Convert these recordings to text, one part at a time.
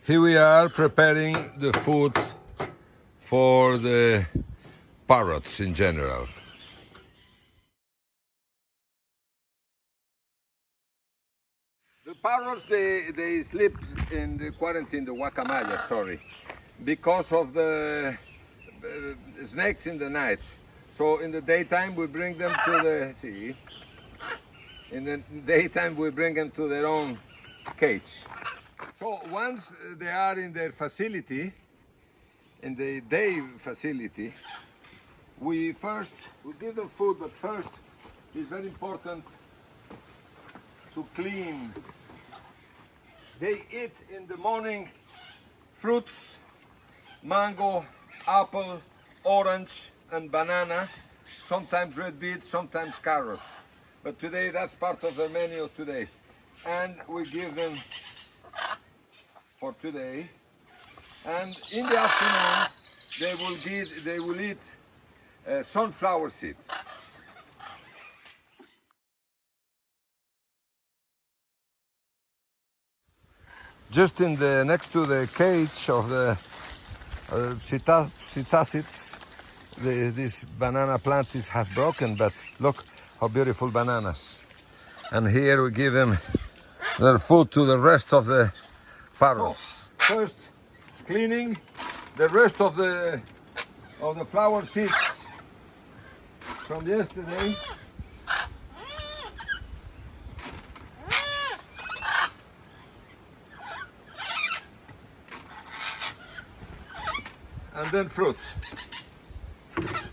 Here we are preparing the food for the parrots in general. The parrots, they sleep in the quarantine, the guacamaya, sorry, because of the snakes in the night. So in the daytime we bring them to their own cage. So once they are in their facility, in the day facility, we give them food, but first it's very important to clean. They eat in the morning fruits, mango, apple, orange, and banana, sometimes red beet, sometimes carrot. But today that's part of the menu today. And we give them for today. And in the afternoon, they will eat sunflower seeds. Just next to the cage of the psittacids, this banana plant has broken, but look how beautiful bananas. And here we give them their food to the rest of the parrots. First, cleaning the rest of the flower seeds from yesterday. And then fruit.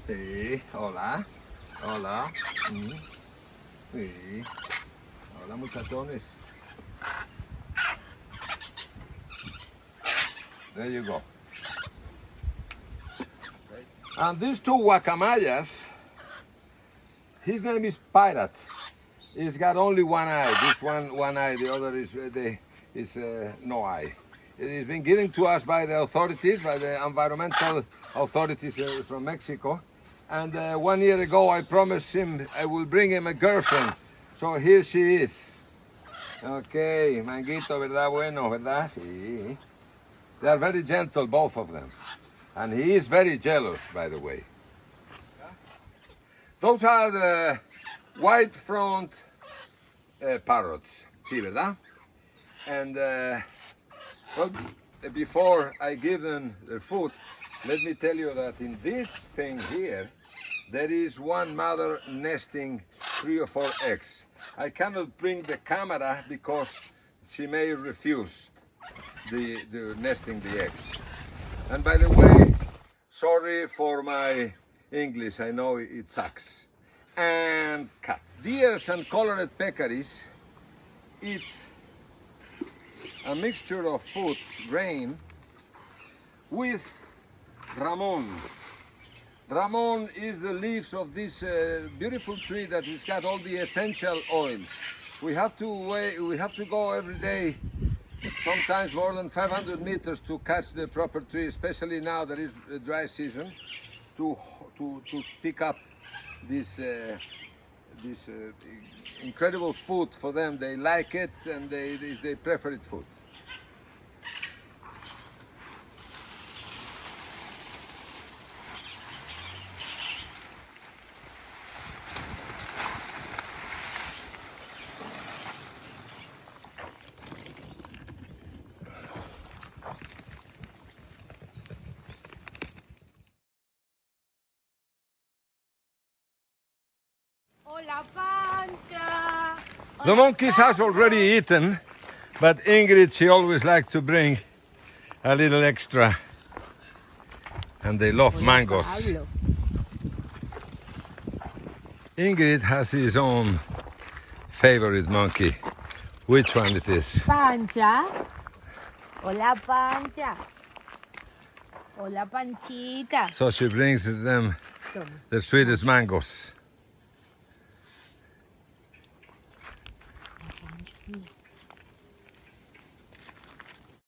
Sí, hola, hola. Sí. Hola, muchachones. There you go. And these two guacamayas, his name is Pirate. He's got only one eye. This one eye, the other is no eye. It has been given to us by the authorities, by the environmental authorities from Mexico. And 1 year ago, I promised him I will bring him a girlfriend. So here she is. Okay, manguito, ¿verdad? Bueno, ¿verdad? Sí. They are very gentle, both of them. And he is very jealous, by the way. Those are the white front parrots. Sí, ¿verdad? And well, before I give them their food, let me tell you that in this thing here, there is one mother nesting 3 or 4 eggs. I cannot bring the camera because she may refuse the nesting the eggs. And by the way, sorry for my English, I know it sucks. And cat. Deers and colored peccaries eat a mixture of food, grain, with ramon. Ramon is the leaves of this beautiful tree that has got all the essential oils. We have to go every day, sometimes more than 500 meters to catch the proper tree, especially now that is a dry season, to pick up this incredible food for them. They like it and they prefer it food. Hola, Pancha. The monkeys has already eaten, but Ingrid, she always likes to bring a little extra. And they love mangoes. Pablo. Ingrid has his own favorite monkey. Which one it is? Pancha. Hola, Pancha. Hola, Panchita. So she brings them the sweetest mangoes.